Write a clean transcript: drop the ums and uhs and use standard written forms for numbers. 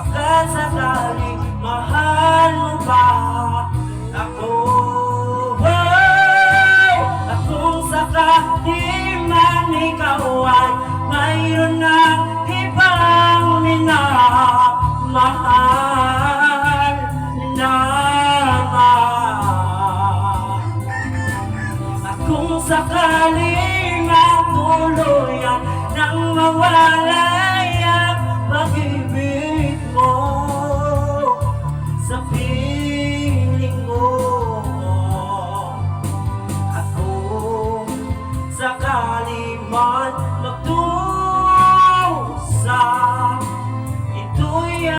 baka sakaling mahal mo ba ako? At kung sakali man ikaw ay mayroon ng ibang minamahal naman, at kung sakaling matuluyan nang mawala